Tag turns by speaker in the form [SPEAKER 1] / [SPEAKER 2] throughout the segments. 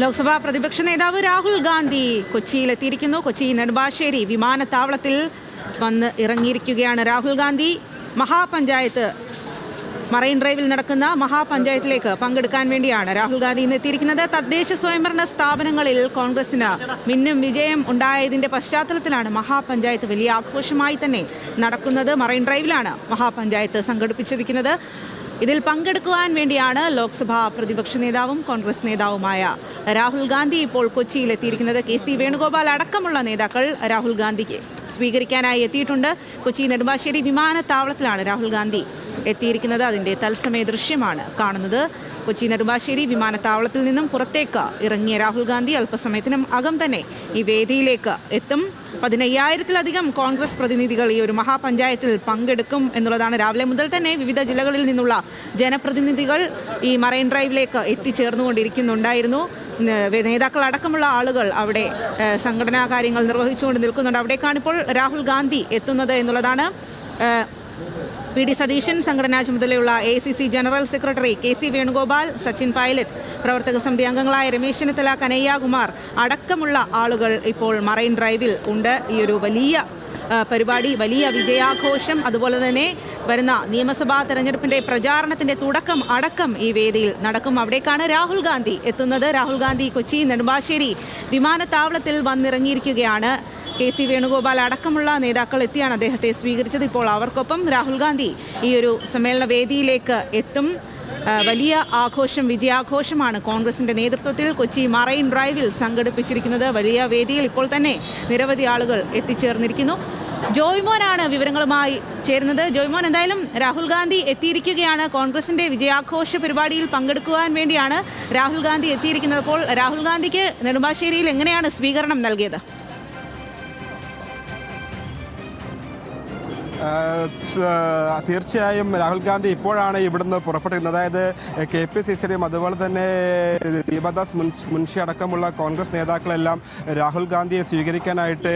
[SPEAKER 1] ലോക്സഭാ പ്രതിപക്ഷ നേതാവ് രാഹുൽ ഗാന്ധി കൊച്ചിയിലെത്തിയിരിക്കുന്നു. കൊച്ചി നെടുമ്പാശ്ശേരി വിമാനത്താവളത്തിൽ വന്ന് ഇറങ്ങിയിരിക്കുകയാണ്. രാഹുൽ ഗാന്ധി മഹാപഞ്ചായത്ത് മറൈൻ ഡ്രൈവിൽ നടക്കുന്ന മഹാപഞ്ചായത്തിലേക്ക് പങ്കെടുക്കാൻ വേണ്ടിയാണ് രാഹുൽ ഗാന്ധി ഇന്ന് എത്തിയിരിക്കുന്നത്. തദ്ദേശ സ്വയംഭരണ സ്ഥാപനങ്ങളിൽ കോൺഗ്രസിന് മിന്നും വിജയം ഉണ്ടായതിന്റെ പശ്ചാത്തലത്തിലാണ് മഹാപഞ്ചായത്ത് വലിയ ആഘോഷമായി തന്നെ നടക്കുന്നത്. മറൈൻ ഡ്രൈവിലാണ് മഹാപഞ്ചായത്ത് സംഘടിപ്പിച്ചിരിക്കുന്നത്. ഇതിൽ പങ്കെടുക്കുവാൻ വേണ്ടിയാണ് ലോക്സഭാ പ്രതിപക്ഷ നേതാവും കോൺഗ്രസ് നേതാവുമായ രാഹുൽ ഗാന്ധി ഇപ്പോൾ കൊച്ചിയിലെത്തിയിരിക്കുന്നത്. KC വേണുഗോപാൽ അടക്കമുള്ള നേതാക്കൾ രാഹുൽ ഗാന്ധിക്ക് സ്വീകരിക്കാനായി എത്തിയിട്ടുണ്ട്. കൊച്ചി നെടുമ്പാശ്ശേരി വിമാനത്താവളത്തിലാണ് രാഹുൽ ഗാന്ധി എത്തിയിരിക്കുന്നത്. അതിൻ്റെ തത്സമയ ദൃശ്യമാണ് കാണുന്നത്. കൊച്ചി നെടുമ്പാശ്ശേരി വിമാനത്താവളത്തിൽ നിന്നും പുറത്തേക്ക് ഇറങ്ങിയ രാഹുൽ ഗാന്ധി അല്പസമയത്തിനും അകം തന്നെ ഈ വേദിയിലേക്ക് എത്തും. 15,000-ത്തിലധികം കോൺഗ്രസ് പ്രതിനിധികൾ ഈ ഒരു മഹാപഞ്ചായത്തിൽ പങ്കെടുക്കും എന്നുള്ളതാണ്. രാവിലെ മുതൽ തന്നെ വിവിധ ജില്ലകളിൽ നിന്നുള്ള ജനപ്രതിനിധികൾ ഈ മറൈൻ ഡ്രൈവിലേക്ക് എത്തിച്ചേർന്നുകൊണ്ടിരിക്കുന്നുണ്ടായിരുന്നു. നേതാക്കൾ അടക്കമുള്ള ആളുകൾ അവിടെ സംഘടനാ കാര്യങ്ങൾ നിർവഹിച്ചുകൊണ്ട് നിൽക്കുന്നുണ്ട്. അവിടേക്കാണിപ്പോൾ രാഹുൽ ഗാന്ധി എത്തുന്നത് എന്നുള്ളതാണ്. PD സതീശൻ, സംഘടനാ ചുമതലയുള്ള AICC general secretary KC Venugopal, Sachin Pilot, പ്രവർത്തക സമിതി അംഗങ്ങളായ രമേശ് ചെന്നിത്തല, കനയ്യകുമാർ അടക്കമുള്ള ആളുകൾ ഇപ്പോൾ മറൈൻ ഡ്രൈവിൽ ഉണ്ട്. ഈ ഒരു വലിയ പരിപാടി, വലിയ വിജയാഘോഷം, അതുപോലെ തന്നെ വരുന്ന നിയമസഭാ തെരഞ്ഞെടുപ്പിന്റെ പ്രചാരണത്തിന്റെ തുടക്കം അടക്കം ഈ വേദിയിൽ നടക്കും. അവിടേക്കാണ് രാഹുൽ ഗാന്ധി എത്തുന്നത്. രാഹുൽ ഗാന്ധി കൊച്ചി നെടുമ്പാശ്ശേരി വിമാനത്താവളത്തിൽ വന്നിറങ്ങിയിരിക്കുകയാണ്. KC വേണുഗോപാൽ അടക്കമുള്ള നേതാക്കൾ എത്തിയാണ് അദ്ദേഹത്തെ സ്വീകരിച്ചത്. ഇപ്പോൾ അവർക്കൊപ്പം രാഹുൽ ഗാന്ധി ഈ ഒരു സമ്മേളന വേദിയിലേക്ക് എത്തും. വലിയ ആഘോഷം, വിജയാഘോഷമാണ് കോൺഗ്രസിന്റെ നേതൃത്വത്തിൽ കൊച്ചി മറൈൻ ഡ്രൈവിൽ സംഘടിപ്പിച്ചിരിക്കുന്നത്. വലിയ വേദിയിൽ ഇപ്പോൾ തന്നെ നിരവധി ആളുകൾ എത്തിച്ചേർന്നിരിക്കുന്നു. ജോയ്മോനാണ് വിവരങ്ങളുമായി ചേരുന്നത്. ജോയ്മോൻ, എന്തായാലും രാഹുൽ ഗാന്ധി എത്തിയിരിക്കുകയാണ്. കോൺഗ്രസിന്റെ വിജയാഘോഷ പരിപാടിയിൽ പങ്കെടുക്കുവാൻ വേണ്ടിയാണ് രാഹുൽ ഗാന്ധി എത്തിയിരിക്കുന്നത്. അപ്പോൾ രാഹുൽ ഗാന്ധിക്ക് നെടുമ്പാശ്ശേരിയിൽ എങ്ങനെയാണ് സ്വീകരണം നൽകിയത്?
[SPEAKER 2] തീർച്ചയായും രാഹുൽ ഗാന്ധി ഇപ്പോഴാണ് ഇവിടുന്ന് പുറപ്പെട്ടിരുന്നത്. അതായത് KPCCയുടെയും അതുപോലെ തന്നെ ദീപദാസ് മുൻഷി അടക്കമുള്ള കോൺഗ്രസ് നേതാക്കളെല്ലാം രാഹുൽ ഗാന്ധിയെ സ്വീകരിക്കാനായിട്ട്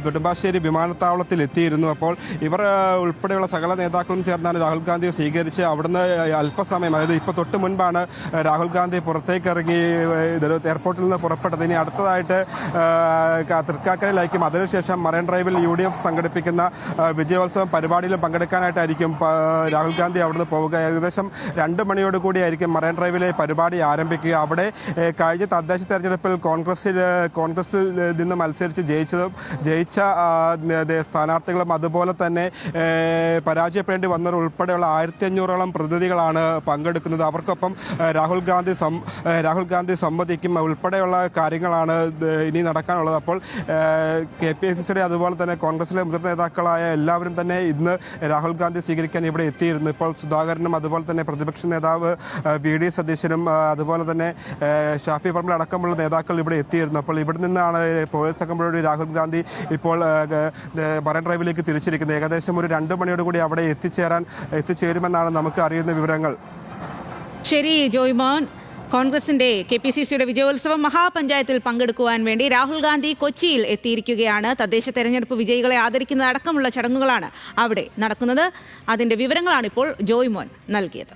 [SPEAKER 2] നെടുമ്പാശ്ശേരി വിമാനത്താവളത്തിൽ എത്തിയിരുന്നു. അപ്പോൾ ഇവർ ഉൾപ്പെടെയുള്ള സകല നേതാക്കളും ചേർന്നാണ് രാഹുൽ ഗാന്ധിയെ സ്വീകരിച്ച് അവിടുന്ന് അല്പസമയം, അതായത് ഇപ്പോൾ തൊട്ട് മുൻപാണ് രാഹുൽ ഗാന്ധി പുറത്തേക്ക് ഇറങ്ങി എയർപോർട്ടിൽ നിന്ന് പുറപ്പെട്ടത്. ഇനി അടുത്തതായിട്ട് തൃക്കാക്കരയിലായിരിക്കും. അതിനുശേഷം മറൈൻ ഡ്രൈവിൽ UDF സംഘടിപ്പിക്കുന്ന വിജയോത്സവം പരിപാടിയിലും പങ്കെടുക്കാനായിട്ടായിരിക്കും രാഹുൽ ഗാന്ധി അവിടുന്ന് പോവുക. ഏകദേശം 2 മണിയോട് കൂടിയായിരിക്കും മറൈൻ ഡ്രൈവിലെ പരിപാടി ആരംഭിക്കുക. അവിടെ കഴിഞ്ഞ തദ്ദേശ തെരഞ്ഞെടുപ്പിൽ കോൺഗ്രസിൽ നിന്ന് മത്സരിച്ച് ജയിച്ച സ്ഥാനാർത്ഥികളും അതുപോലെ തന്നെ പരാജയപ്പെടേണ്ടി വന്നവർ ഉൾപ്പെടെയുള്ള 1500ഓളം പ്രതിനിധികളാണ് പങ്കെടുക്കുന്നത്. അവർക്കൊപ്പം രാഹുൽ ഗാന്ധി സംവദിക്കും ഉൾപ്പെടെയുള്ള കാര്യങ്ങളാണ് ഇനി നടക്കാനുള്ളത്. അപ്പോൾ KPCCയുടെ അതുപോലെ തന്നെ കോൺഗ്രസിലെ മുതിർന്ന നേതാക്കളായ എല്ലാവരും തന്നെ ഇന്ന് രാഹുൽ ഗാന്ധി സ്വീകരിക്കാൻ ഇവിടെ എത്തിയിരുന്നു. ഇപ്പോൾ സുധാകരനും അതുപോലെ തന്നെ പ്രതിപക്ഷ നേതാവ് VD സതീശനും അതുപോലെ തന്നെ ഷാഫി പറമ്പിൽ അടക്കമുള്ള നേതാക്കൾ ഇവിടെ എത്തിയിരുന്നു. അപ്പോൾ ഇവിടെ നിന്നാണ് പോലീസ് സംഘങ്ങളോട് രാഹുൽ ഗാന്ധി ഇപ്പോൾ മറൈൻ ഡ്രൈവിലേക്ക് തിരിച്ചിരിക്കുന്നത്. ഏകദേശം ഒരു 2 മണിയോട് കൂടി അവിടെ എത്തിച്ചേരുമെന്നാണ് നമുക്ക് അറിയുന്ന വിവരങ്ങൾ.
[SPEAKER 1] ശരി ജോയ്മോൻ, കോൺഗ്രസിന്റെ KPCCയുടെ വിജയോത്സവം മഹാപഞ്ചായത്തിൽ പങ്കെടുക്കുവാൻ വേണ്ടി രാഹുൽ ഗാന്ധി കൊച്ചിയിൽ എത്തിയിരിക്കുകയാണ്. തദ്ദേശ തെരഞ്ഞെടുപ്പ് വിജയികളെ ആദരിക്കുന്ന അടക്കമുള്ള ചടങ്ങുകളാണ് അവിടെ നടക്കുന്നത്. അതിന്റെ വിവരങ്ങളാണ് ഇപ്പോൾ ജോയ്മോൻ നൽകിയത്.